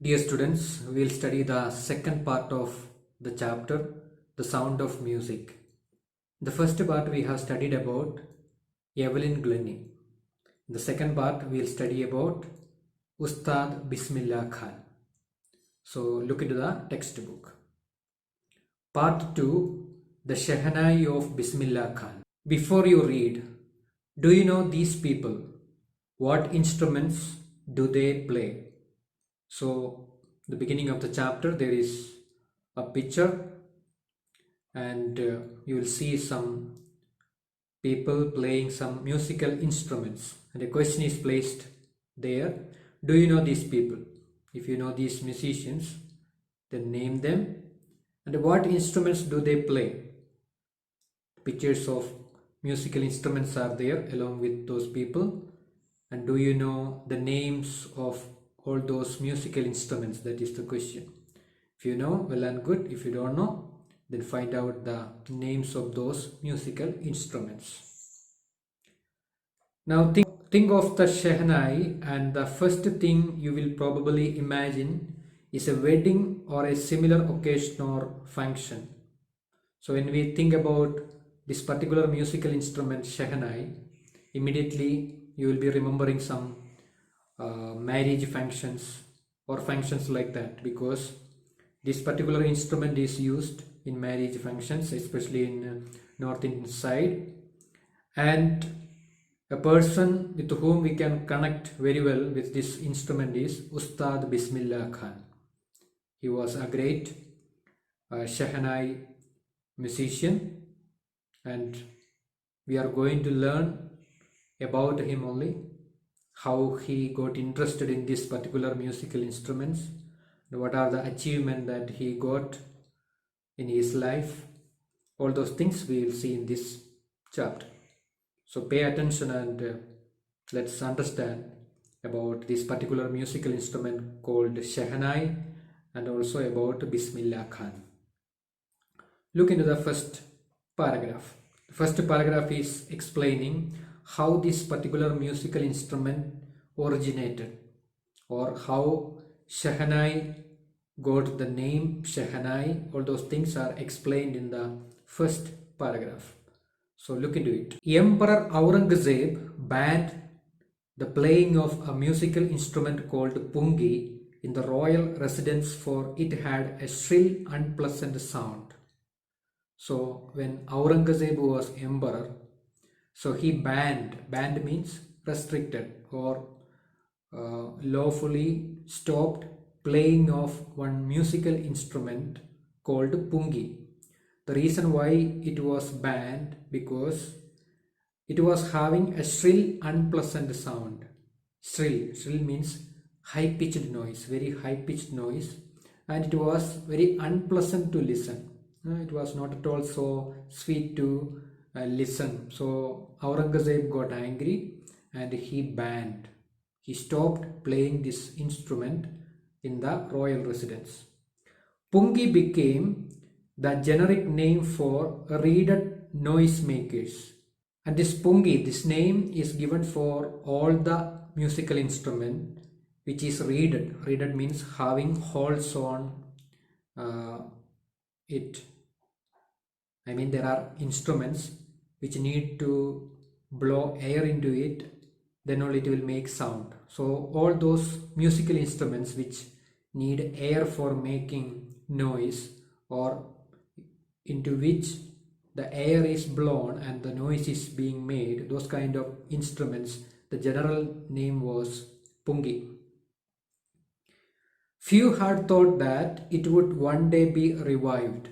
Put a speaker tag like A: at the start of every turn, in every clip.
A: Dear students, we will study the second part of the chapter, The Sound of Music. The first part we have studied about Evelyn Glennie. In the second part we will study about Ustad Bismillah Khan. So look into the textbook. Part 2, The Shehnai of Bismillah Khan. Before you read, do you know these people? What instruments do they play? So the beginning of the chapter there is a picture and you will see some people playing some musical instruments, and a question is placed there. Do you know these people? If you know these musicians, then name them. And what instruments do they play? Pictures of musical instruments are there along with those people. And do you know the names of all those musical instruments? That is the question. If you know, well and good. If you don't know, then find out the names of those musical instruments. Now think of the Shehnai, and the first thing you will probably imagine is a wedding or a similar occasion or function. So when we think about this particular musical instrument Shehnai, immediately you will be remembering some marriage functions or functions like that, because this particular instrument is used in marriage functions, especially in North Indian side. And a person with whom we can connect very well with this instrument is Ustad Bismillah Khan. He was a great Shehnai musician, and we are going to learn about him only, how he got interested in this particular musical instruments, and what are the achievements that he got in his life. All those things we will see in this chapter. So pay attention and let's understand about this particular musical instrument called Shehnai, and also about Bismillah Khan. Look into the first paragraph. The first paragraph is explaining how this particular musical instrument originated, or how Shehnai got the name Shehnai. All those things are explained in the first paragraph. So look into it. Emperor Aurangzeb banned the playing of a musical instrument called Punki in the royal residence, for it had a shrill, unpleasant sound. So when Aurangzeb was emperor, so he banned means restricted or lawfully stopped playing of one musical instrument called Pungi. The reason why it was banned, because it was having a shrill, unpleasant sound. Shrill means high pitched noise, very high pitched noise, and it was very unpleasant to listen. It was not at all so sweet to listen. So Aurangzeb got angry and he stopped playing this instrument in the royal residence. Pungi became the generic name for reeded noisemakers. And this Pungi, this name is given for all the musical instrument which is reeded. Reeded means having holes on it. I mean, there are instruments which need to blow air into it, then only it will make sound. So all those musical instruments which need air for making noise, or into which the air is blown and the noise is being made, those kind of instruments, the general name was Pungi. Few had thought that it would one day be revived.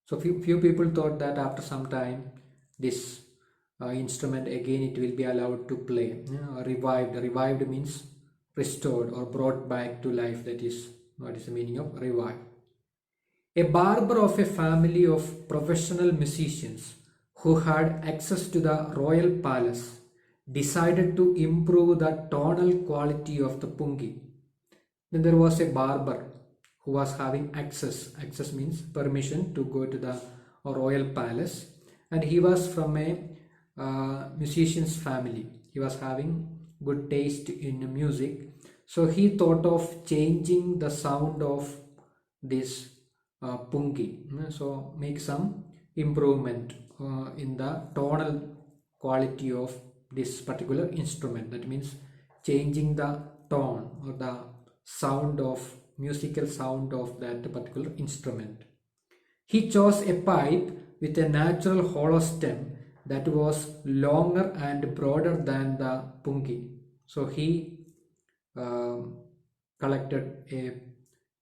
A: So few people thought that after some time this instrument again it will be allowed to play. Revived means restored or brought back to life. That is what is the meaning of revive. A barber of a family of professional musicians who had access to the royal palace decided to improve the tonal quality of the Pungi. Then there was a barber who was having access. Access means permission to go to the royal palace, and he was from a musician's family. He was having good taste in music. So he thought of changing the sound of this Punki. So make some improvement in the tonal quality of this particular instrument. That means changing the tone or the sound of musical sound of that particular instrument. He chose a pipe with a natural hollow stem that was longer and broader than the Punki. So he collected a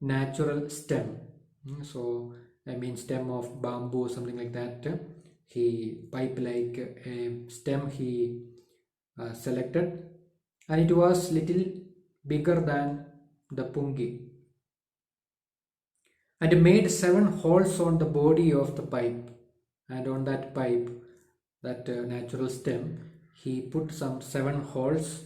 A: natural stem. So I mean stem of bamboo, something like that. He pipe like a stem he selected, and it was little bigger than the Punki, and made 7 holes on the body of the pipe, and on that pipe, that natural stem, he put some 7 holes.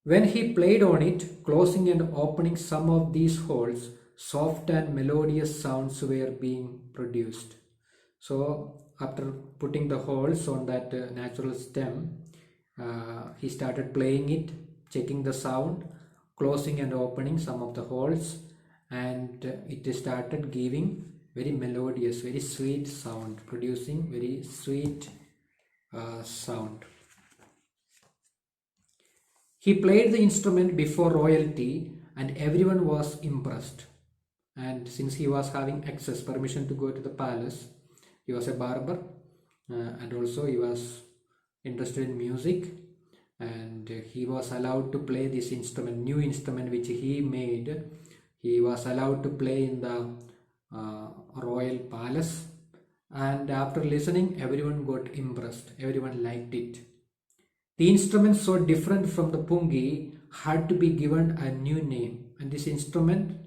A: When he played on it, closing and opening some of these holes, soft and melodious sounds were being produced. So after putting the holes on that natural stem, he started playing it, checking the sound, closing and opening some of the holes, and it started giving very melodious, very sweet sound, producing very sweet sound. He played the instrument before royalty and everyone was impressed. And since he was having access, permission to go to the palace, he was a barber and also he was interested in music, and he was allowed to play this instrument, new instrument which he made. He was allowed to play in the royal palace, and after listening everyone got impressed, everyone liked it. The instrument, so different from the Pungi, had to be given a new name, and this instrument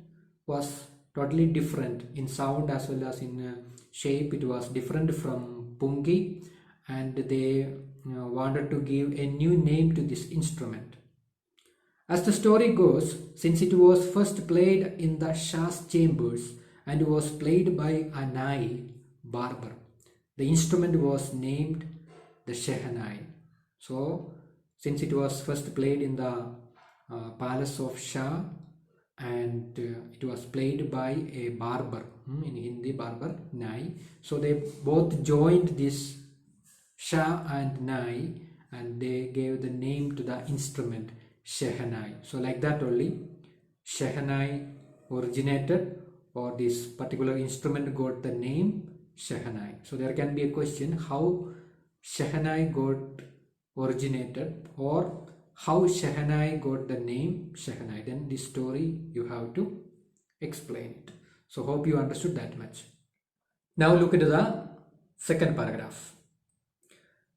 A: was totally different in sound as well as in shape. It was different from Pungi, and they wanted to give a new name to this instrument. As the story goes, since it was first played in the Shah's chambers and was played by a Nai barber, the instrument was named the Shehnai. So, since it was first played in the palace of Shah and it was played by a barber, in Hindi barber, Nai. So they both joined this Shah and Nai and they gave the name to the instrument Shehnai. So like that only Shehnai originated, or this particular instrument got the name Shehnai. So there can be a question how Shehnai got originated or how Shehnai got the name Shehnai. Then this story you have to explain it. So hope you understood that much. Now look into the second paragraph.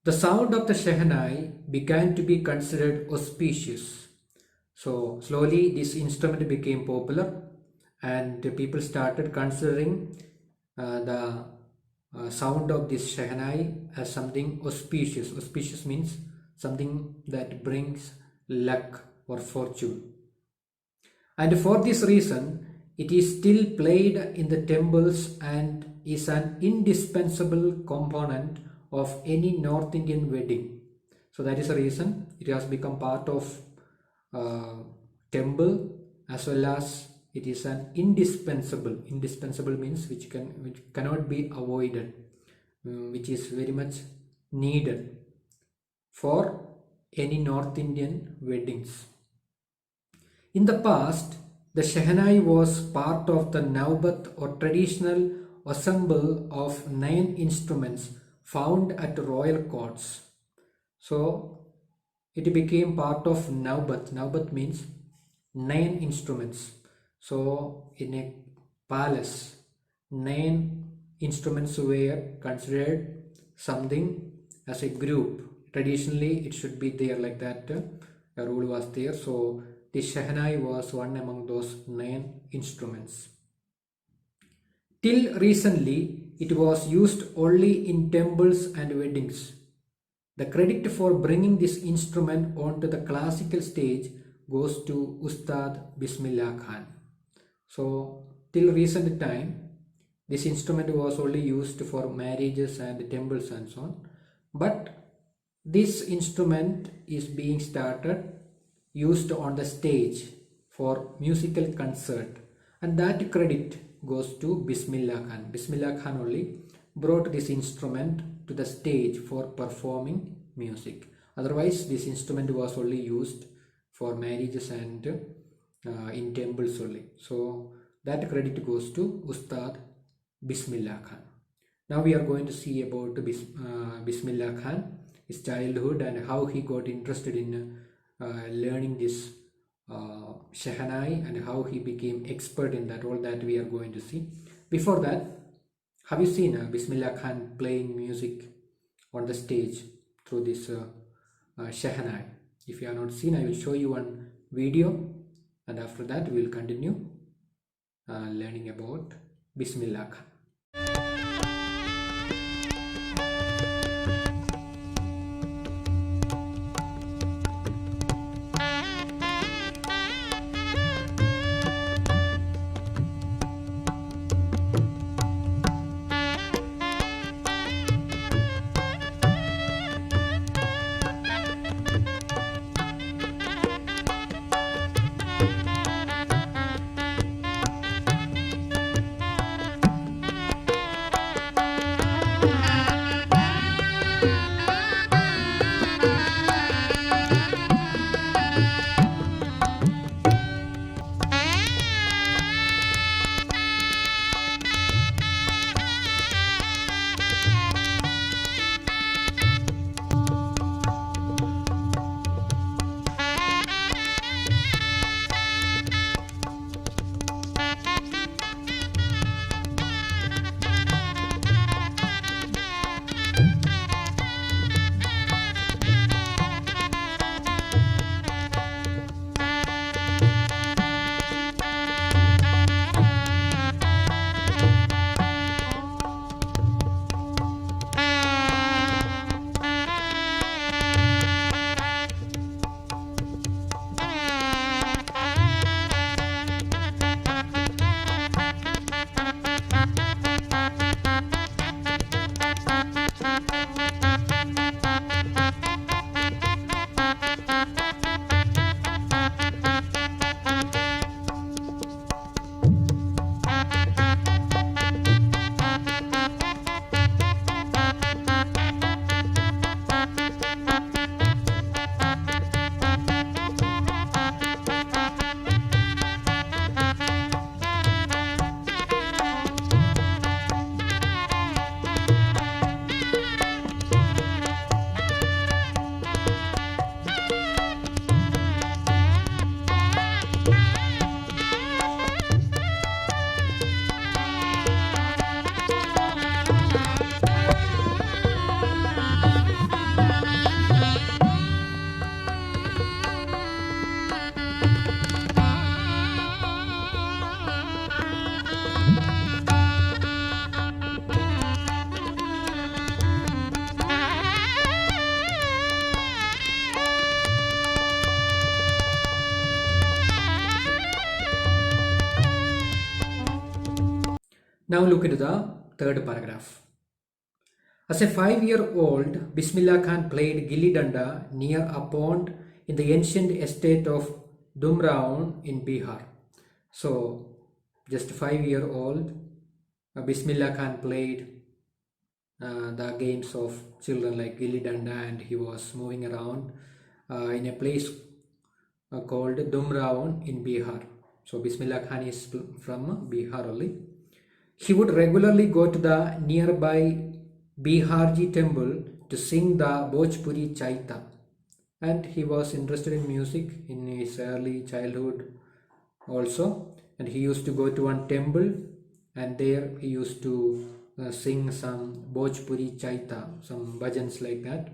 A: The sound of the Shehnai began to be considered auspicious. So slowly this instrument became popular and people started considering the sound of this Shehnai as something auspicious. Auspicious means something that brings luck or fortune. And for this reason, it is still played in the temples and is an indispensable component of any North Indian wedding. So that is the reason it has become part of temple, as well as it is an indispensable. Indispensable means which cannot be avoided, which is very much needed for any North Indian weddings. In the past, the Shehnai was part of the Naubat or traditional ensemble of 9 instruments found at royal courts. So it became part of Naubat. Naubat means 9 instruments. So in a palace, 9 instruments were considered something as a group. Traditionally it should be there like that. A rule was there. So the Shehnai was one among those 9 instruments. Till recently, it was used only in temples and weddings. The credit for bringing this instrument onto the classical stage goes to Ustad Bismillah Khan. So, till recent time, this instrument was only used for marriages and temples and so on. But this instrument is being started used on the stage for musical concert, and that credit goes to Bismillah Khan. Bismillah Khan only brought this instrument to the stage for performing music. Otherwise, this instrument was only used for marriages and in temples only. So that credit goes to Ustad Bismillah Khan. Now we are going to see about Bismillah Khan, his childhood and how he got interested in learning this Shehnai and how he became expert in that. All that we are going to see. Before that, have you seen Bismillah Khan playing music on the stage through this Shehnai? If you have not seen, I will show you one video, and after that we will continue learning about Bismillah Khan. Now look at the third paragraph. As a 5-year-old, Bismillah Khan played gilli danda near a pond in the ancient estate of Dumraon in Bihar. So, just 5-year-old, Bismillah Khan played the games of children like gilli danda, and he was moving around in a place called Dumraon in Bihar. So, Bismillah Khan is from Bihar only. He would regularly go to the nearby Biharji temple to sing the Bhojpuri Chaita, and he was interested in music in his early childhood also, and he used to go to one temple, and there he used to sing some Bhojpuri Chaita, some bhajans like that,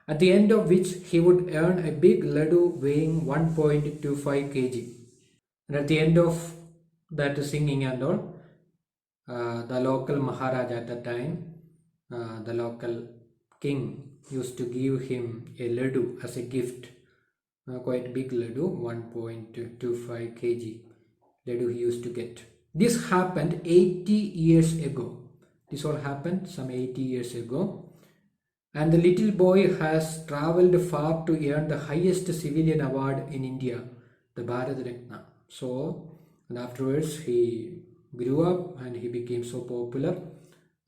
A: at the end of which he would earn a big laddu weighing 1.25 kg. And at the end of that singing and all, the local Maharaj at that time, the local king, used to give him a laddu as a gift, quite big laddu, 1.25 kg laddu he used to get. This happened 80 years ago. This all happened some 80 years ago. And the little boy has traveled far to earn the highest civilian award in India, the Bharat Ratna. So, and afterwards he grew up and he became so popular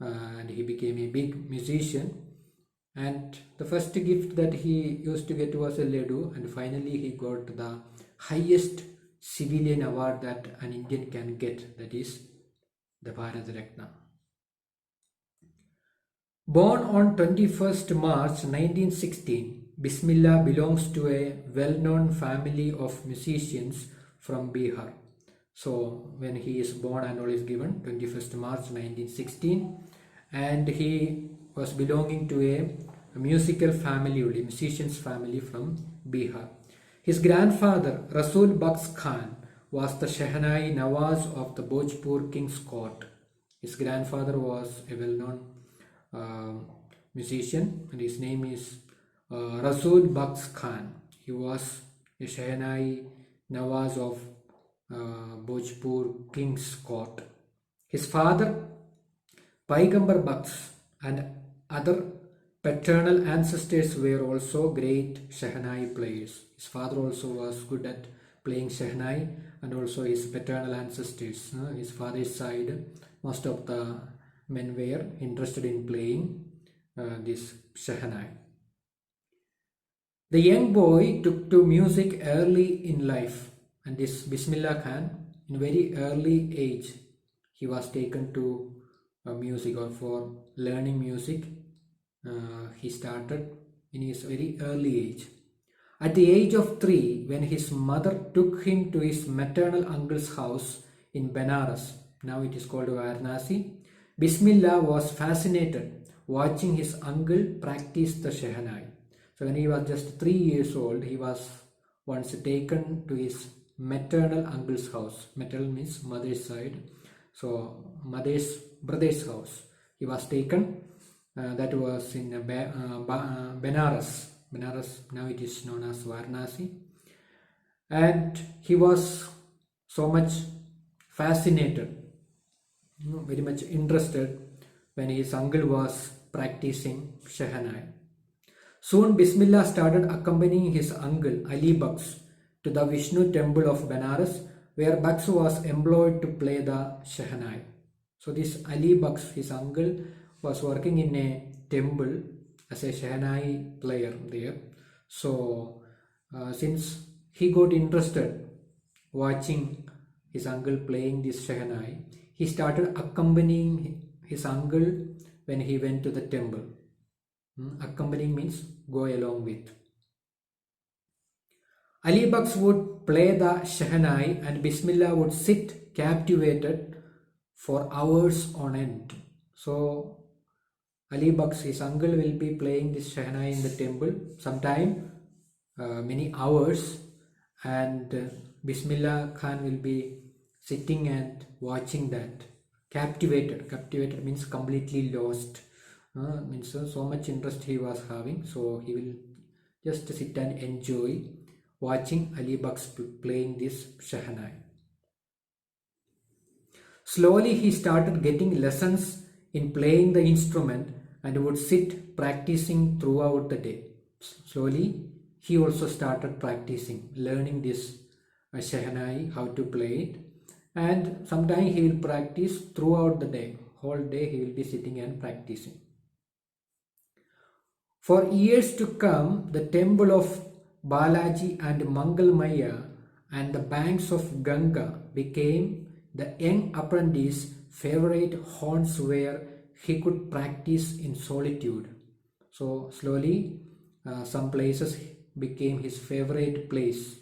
A: and he became a big musician. And the first gift that he used to get was a Ledu, and finally he got the highest civilian award that an Indian can get, that is the Bharat Ratna. Born on 21st March 1916, Bismillah belongs to a well-known family of musicians from Bihar. So when he is born and all is given 21st March 1916, and he was belonging to a musical family, a musicians family from Bihar. His grandfather Rasul Baks Khan was the Shehnai Nawaz of the Bhojpur King's court. His grandfather was a well-known musician, and his name is Rasul Baks Khan. He was a Shehnai Nawaz of Bhojpur King's court. His father Paigambar Baks and other paternal ancestors were also great Shehnai players. His father also was good at playing Shehnai, and also his paternal ancestors, his father's side, most of the men were interested in playing this Shehnai. The young boy took to music early in life, and this Bismillah Khan, in very early age, he was taken to music, or for learning music. He started in his very early age. At the age of 3, when his mother took him to his maternal uncle's house in Benares, now it is called Varanasi, Bismillah was fascinated watching his uncle practice the Shehnai. So when he was just 3 years old, he was once taken to his maternal uncle's house. Maternal means mother's side. So mother's brother's house. He was taken. That was in Benares. Benares, now it is known as Varanasi. And he was so much fascinated, very much interested when his uncle was practicing Shehnai. Soon Bismillah started accompanying his uncle Ali Baks to the Vishnu temple of Benares, where Baks was employed to play the Shehnai. So this Ali Baks, his uncle, was working in a temple as a Shehnai player there. So since he got interested watching his uncle playing this Shehnai, he started accompanying his uncle when he went to the temple. Accompanying means go along with. Ali Baks would play the Shehnai and Bismillah would sit captivated for hours on end. So Ali Baks, his uncle, will be playing this Shehnai in the temple, sometime many hours, and Bismillah Khan will be sitting and watching that. Captivated means completely lost. Means so much interest he was having, so he will just sit and enjoy watching Ali Baks playing this Shehnai. Slowly he started getting lessons in playing the instrument and would sit practicing throughout the day. Slowly he also started practicing, learning this Shehnai, how to play it, and sometimes he will practice throughout the day. Whole day he will be sitting and practicing. For years to come, the temple of Balaji and Mangalmaya and the banks of Ganga became the young apprentice's favorite haunts where he could practice in solitude. So slowly some places became his favorite place,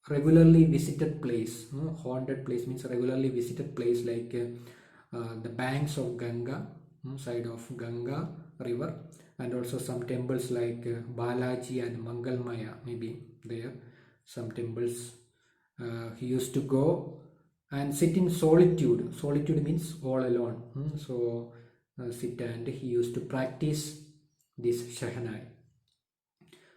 A: regularly visited place. Haunted place means regularly visited place, like the banks of Ganga, side of Ganga river, and also some temples like Balaji and Mangalmaya, maybe there some temples he used to go and sit in solitude. Solitude means all alone. So sit, and he used to practice this Shehnai.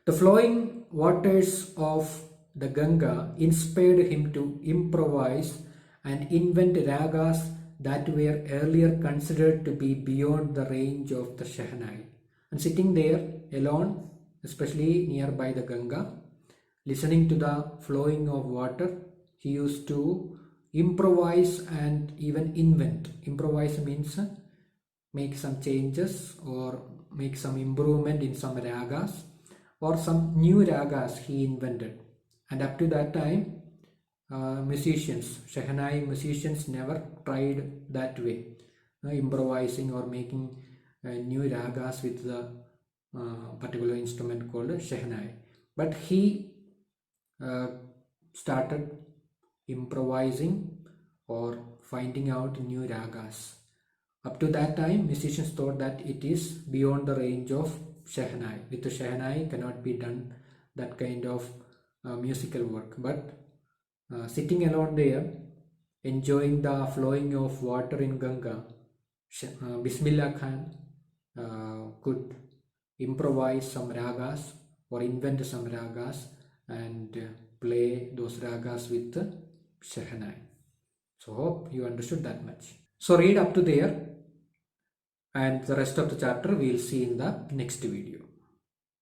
A: The flowing waters of the Ganga inspired him to improvise and invent ragas that were earlier considered to be beyond the range of the Shehnai. And sitting there alone, especially nearby the Ganga, listening to the flowing of water, he used to improvise and even invent. Improvise means make some changes or make some improvement in some ragas, or some new ragas he invented. And up to that time, musicians, Shehnai musicians, never tried that way, improvising or making new ragas with the particular instrument called Shehnai. But he started improvising or finding out new ragas. Up to that time, musicians thought that it is beyond the range of Shehnai. With the Shehnai cannot be done that kind of musical work. But sitting alone there, enjoying the flowing of water in Ganga, Bismillah Khan could improvise some ragas or invent some ragas and play those ragas with the Shehnai. So hope you understood that much. So read up to there, and the rest of the chapter we will see in the next video.